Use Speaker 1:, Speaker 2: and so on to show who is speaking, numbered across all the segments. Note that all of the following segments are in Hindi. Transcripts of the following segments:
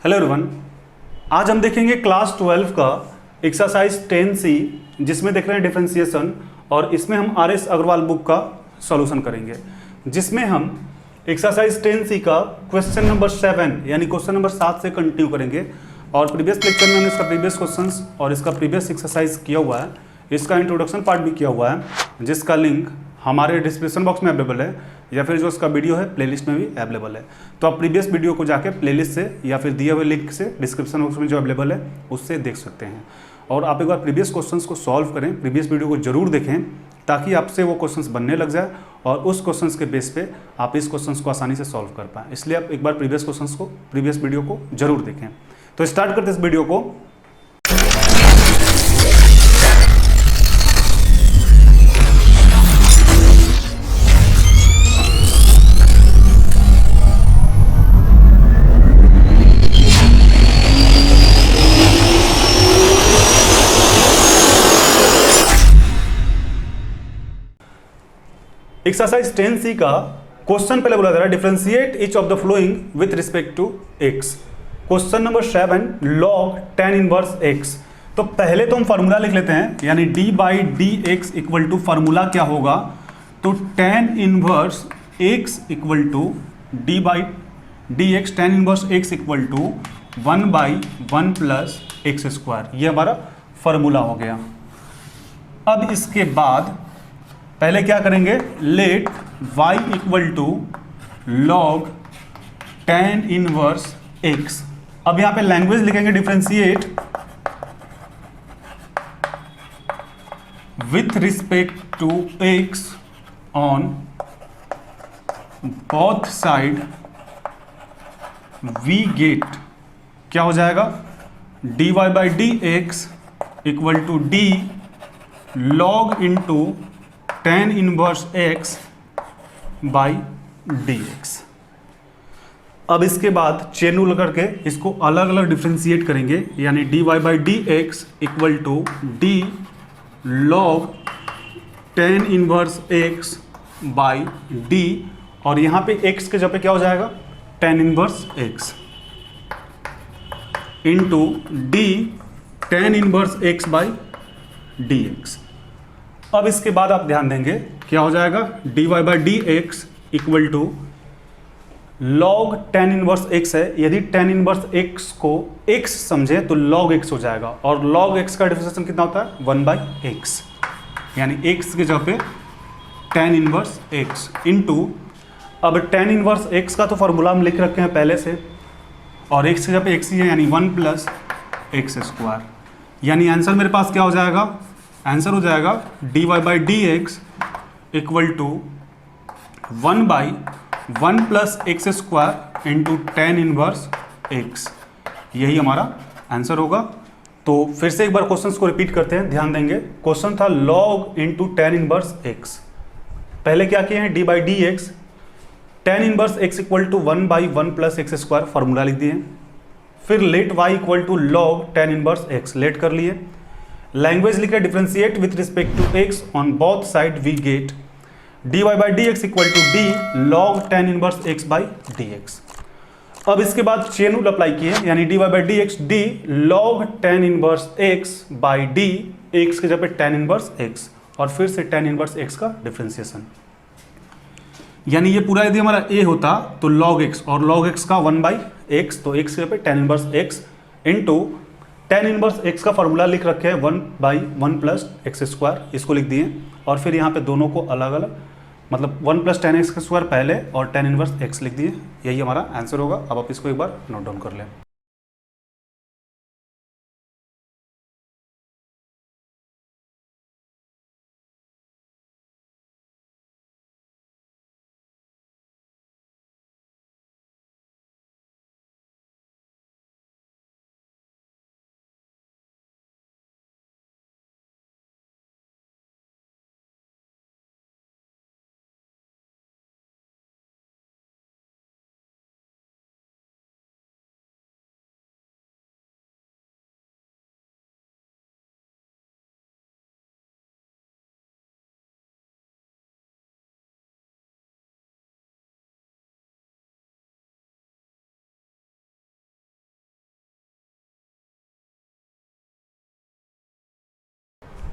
Speaker 1: हेलो एवरीवन, आज हम देखेंगे क्लास 12 का एक्सरसाइज 10C जिसमें देख रहे हैं डिफरेंशिएशन, और इसमें हम RS अग्रवाल बुक का सॉल्यूशन करेंगे, जिसमें हम एक्सरसाइज 10C का क्वेश्चन नंबर 7 यानी क्वेश्चन नंबर 7 से कंटिन्यू करेंगे। और प्रीवियस लेक्चर में हमने इसका प्रीवियस क्वेश्चंस और इसका प्रीवियस एक्सरसाइज किया हुआ है, इसका इंट्रोडक्शन पार्ट भी किया हुआ है, जिसका लिंक हमारे डिस्क्रिप्शन बॉक्स में अवेलेबल है या फिर जो इसका वीडियो है प्लेलिस्ट में भी अवेलेबल है। तो आप प्रीवियस वीडियो को जाके प्लेलिस्ट से या फिर दिए हुए लिंक से डिस्क्रिप्शन बॉक्स में जो अवेलेबल है उससे देख सकते हैं। और आप एक बार प्रीवियस क्वेश्चंस को सॉल्व करें, प्रीवियस वीडियो को जरूर देखें ताकि आपसे वो क्वेश्चंस बनने लग जाए और उस क्वेश्चंस के बेस पे आप इस क्वेश्चंस को आसानी से सॉल्व कर पाएँ। इसलिए आप एक बार प्रीवियस क्वेश्चंस को, प्रीवियस वीडियो को जरूर देखें। तो स्टार्ट करते इस वीडियो को। एक्सरसाइज 10C का क्वेश्चन पहले बोला जा रहा है, differentiate each of the following with respect to x। Question number 7 log tan inverse x। तो पहले तो हम फार्मूला लिख लेते हैं, यानी d by d x equal to formula क्या होगा, तो tan inverse x equal to d by d x, tan inverse x equal to 1 by 1 plus x square. ये हमारा फार्मूला हो गया। अब इसके बाद पहले क्या करेंगे, let y equal to log tan inverse x। अब यहां पे लैंग्वेज लिखेंगे differentiate with respect to x on both side we get क्या हो जाएगा, dy by d x equal to d log into tan inverse x by d x. अब इसके बाद चेन रूल करके इसको अलग अलग डिफ्रेंशिएट करेंगे, यानी dy by d x equal to d log tan inverse x by d, और यहाँ पे x के जगह पे क्या हो जाएगा, tan inverse x into D tan inverse x by d x. अब इसके बाद आप ध्यान देंगे क्या हो जाएगा, dy by d x equal to log tan inverse x है, यदि tan इनवर्स x को x समझे तो log x हो जाएगा, और log x का डिफरेंशिएशन कितना होता है, 1 बाई एक्स, यानी x की जगह पे tan इनवर्स x इंटू, अब tan इनवर्स x का तो फॉर्मूला हम लिख रखे हैं पहले से, और x की जगह पे x ही है, यानी 1 प्लस एक्स स्क्वायर। यानी आंसर मेरे पास क्या हो जाएगा, आंसर हो जाएगा dy by d x equal to 1 by 1 plus x square into tan inverse x। यही हमारा आंसर होगा। तो फिर से एक बार क्वेश्चंस को रिपीट करते हैं, ध्यान देंगे। क्वेश्चन था log into tan inverse x। पहले क्या किए हैं, d by d x, tan inverse x equal to 1 by 1 plus x square formula लिख दिए। फिर let y equal to log tan inverse x, let कर लिए। लैंग्वेज लिखे differentiate with respect to x on both side we get dy by d x equal to d log tan inverse x by d x. अब इसके बाद चेन रूल अप्लाई किए, यानी dy by d x D log tan inverse x by D, x के जगह पे tan इनवर्स x, और फिर से tan इनवर्स x का डिफरेंशिएशन। यानी ये पूरा यदि हमारा a होता तो log x, और log x का 1 बाई एक्स, तो x के जगह पे tan inverse x into tan inverse x का फॉर्मूला लिख रखे हैं 1 बाई 1 प्लस एक्स स्क्वायर, इसको लिख दिए। और फिर यहाँ पे दोनों को अलग अलग, मतलब 1 प्लस tan एक्स स्क्वायर पहले और tan इनवर्स x लिख दिए। यही हमारा आंसर होगा। अब आप इसको एक बार नोट डाउन कर लें।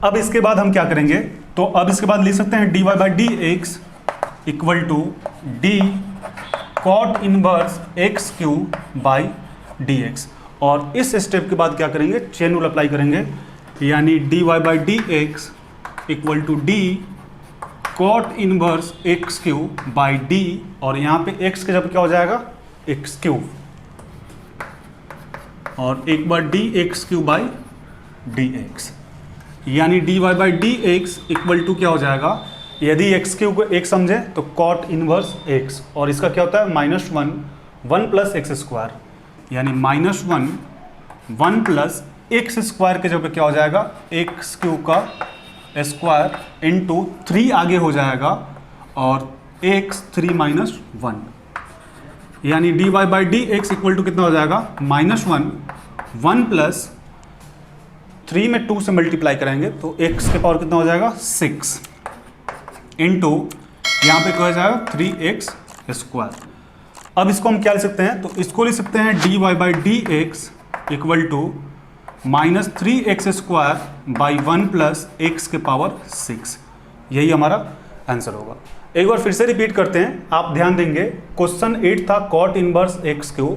Speaker 1: अब इसके बाद हम क्या करेंगे, तो अब इसके बाद लिख सकते हैं dy by d x equal to d cot inverse x Q by d x. और इस स्टेप के बाद क्या करेंगे, चेन रूल अप्लाई करेंगे, यानी dy by d x equal to d cot inverse x Q by d, और यहाँ पे x के जब क्या हो जाएगा एक्स क्यू, और एक बार d x Q by d x, यानी dy by d x equal to क्या हो जाएगा, यदि एक्स क्यू को एक समझे तो कॉट इनवर्स एक्स, और इसका क्या होता है -1 प्लस एक्स स्क्वायर, यानी -1 प्लस एक्स स्क्वायर के जगह क्या हो जाएगा एक्स क्यू का स्क्वायर इंटू 3 आगे हो जाएगा और एक्स 3 माइनस 1, यानी dy by d x equal to कितना हो जाएगा -1 प्लस 3 में 2 से मल्टीप्लाई करेंगे तो x के पावर कितना हो जाएगा 6 इंटू यहाँ पे क्या हो जाएगा 3x स्क्वायर। अब इसको हम क्या लिख सकते हैं, तो इसको लिख सकते हैं dy by d x equal to -3x square by 1 plus x के पावर 6। यही हमारा आंसर होगा। एक बार फिर से रिपीट करते हैं, आप ध्यान देंगे क्वेश्चन 8 था कॉट इनवर्स एक्स क्यू,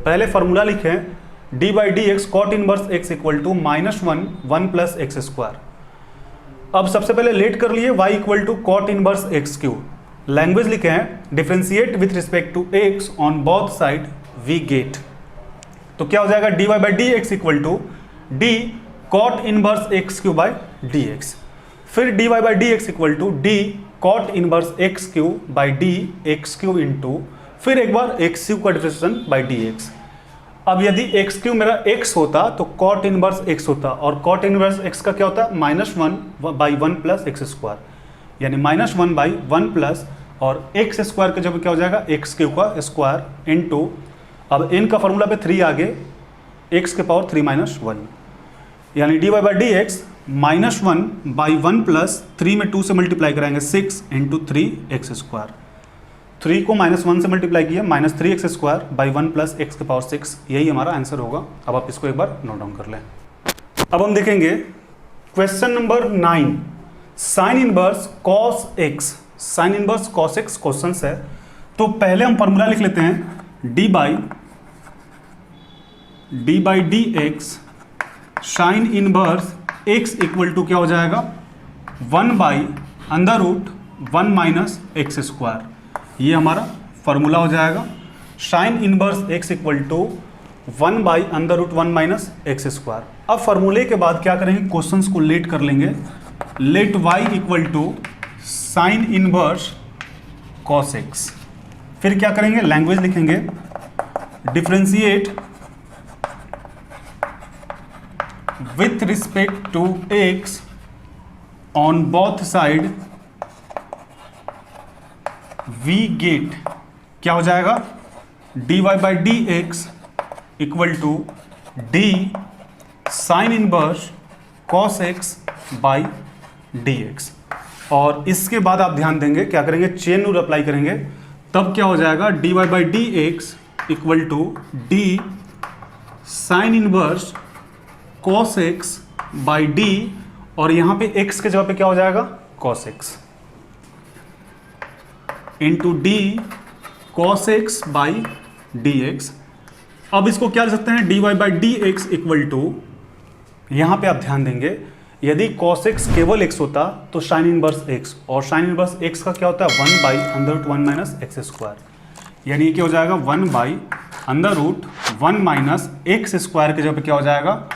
Speaker 1: पहले फॉर्मूला लिखें d by d x cot inverse x equal to -1 plus x square. अब सबसे पहले लेट कर लिए y equal to cot inverse x cube, language लिखे हैं differentiate with respect to x on both side we get, तो क्या हो जाएगा dy by d x equal to d cot inverse x Q by d x, फिर dy by d x equal to d cot inverse x Q by d x cube into फिर एक बार एक्स क्यू का डिफरेंशिएशन बाई डी एक्स। अब यदि एक्स क्यू मेरा x होता तो कॉट इनवर्स x होता, और कॉट इनवर्स x का क्या होता है -1 बाई 1 प्लस एक्स स्क्वायर, यानी -1 बाई 1 प्लस और एक्स स्क्वायर के जब क्या हो जाएगा एक्स क्यू का स्क्वायर इंटू, अब n का फॉर्मूला पे 3 आगे x के पावर 3 माइनस 1, यानी dy by d x -1 by 1 plus 3 में 2 से मल्टीप्लाई कराएंगे 6 इंटू 3x स्क्वायर, 3 को -1 से मल्टीप्लाई किया -3x square by 1 plus x के पावर 6, यही हमारा आंसर होगा। अब आप इसको एक बार नोट डाउन कर लें। अब हम देखेंगे question number 9, sine inverse cos x. Sine inverse cos x question है, तो पहले हम फॉर्मूला लिख लेते हैं d by d x sine inverse x equal to क्या हो जाएगा 1 by under root 1 minus x square, ये हमारा फॉर्मूला हो जाएगा। Sine inverse x equal to 1 by under root 1 minus x square. अब फॉर्मूले के बाद क्या करेंगे, क्वेश्चंस को लेट कर लेंगे, let y equal to sine inverse cos x, फिर क्या करेंगे लैंग्वेज लिखेंगे differentiate with respect to x on both side we get, क्या हो जाएगा dy by d x equal to d sine inverse cos x by d x. और इसके बाद आप ध्यान देंगे क्या करेंगे, चेन रूल अप्लाई करेंगे, तब क्या हो जाएगा dy by d x equal to d sine inverse cos x by d, और यहाँ पे x के जगह पे क्या हो जाएगा cos x into d cos x by d x. अब इसको क्या लिख सकते हैं dy by d x equal to, यहाँ पे आप ध्यान देंगे यदि cos x केवल x होता तो साइन इनवर्स x, और साइन इनवर्स x का क्या होता है 1 by under root 1 minus x square, यानी ये क्या हो जाएगा 1 by under root 1 minus x square के जगह क्या हो जाएगा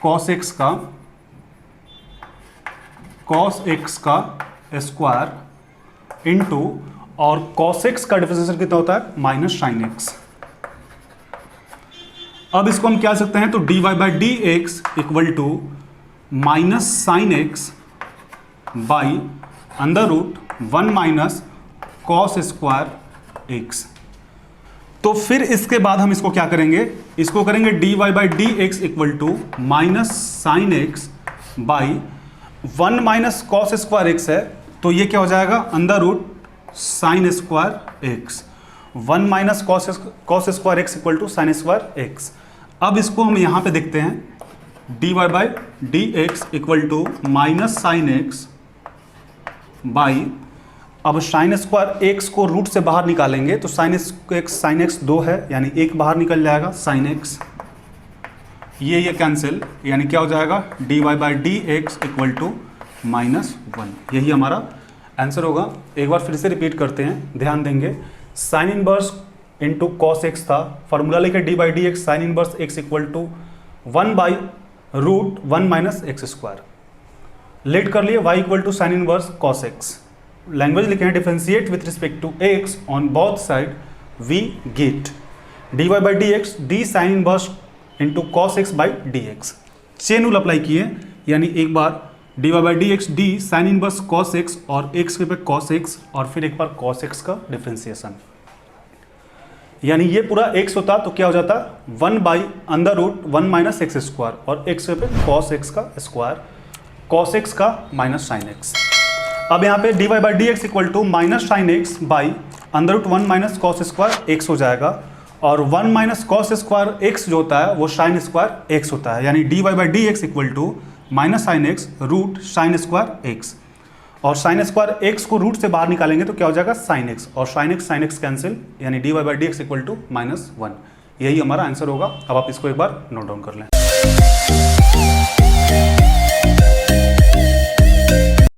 Speaker 1: cos x का स्क्वायर इंटू, और cos x का डिफरेंशिएशन कितना होता है माइनस साइन एक्स। अब इसको हम क्या लिख सकते हैं, तो dy by d x equal to minus sine x by under root 1 minus cos square x. तो फिर इसके बाद हम इसको क्या करेंगे, इसको करेंगे dy by d x equal to minus sine x by 1 minus cos square x है, तो ये क्या हो जाएगा under root sine square x, 1 minus cos square x equal to sine square x. अब इसको हम यहाँ पे देखते हैं d y by d x equal to minus sine x by, अब साइन स्क्वायर एक्स को रूट से बाहर निकालेंगे तो साइन एक्स 2 है, यानी एक बाहर निकल जाएगा साइन एक्स, ये कैंसिल, यानी क्या हो जाएगा d y by d x equal to -1। यही हमारा आंसर होगा। एक बार फिर से रिपीट करते हैं, ध्यान देंगे। Sine inverse into cos x था, फॉर्मूला लेके d by d x sine inverse x equal to 1/√1 minus x square. Let कर लिए y equal to sine inverse cos x. Language लिखे हैं differentiate with respect to x on both side, we get d y by d x d sine inverse into cos x by d x. Chain rule apply किए, यानी एक बार D y by d x d sine inverse cos x और एक्स के पे कॉस एक्स और फिर एक बार कॉस एक्स का डिफ्रेंसिएशन, यानी ये पूरा x होता तो क्या हो जाता 1/√1 माइनस एक्स स्क्वायर और x पे कॉस एक्स का स्क्वायर, कॉस एक्स का माइनस साइन एक्स। अब यहाँ पे d y by d x equal to minus sine x by √1 minus cos square x हो जाएगा, और 1 माइनस कॉस स्क्वायर एक्स जो होता है वो साइन स्क्वायर एक्स होता है, यानी d y by d x equal to minus sine x root sine square x, और साइन स्क्वायर एक्स को रूट से बाहर निकालेंगे तो क्या हो जाएगा साइन एक्स, और साइन एक्स कैंसिल, यानी d y by d x equal to -1। यही हमारा आंसर होगा। अब आप इसको एक बार नोट डाउन कर लें।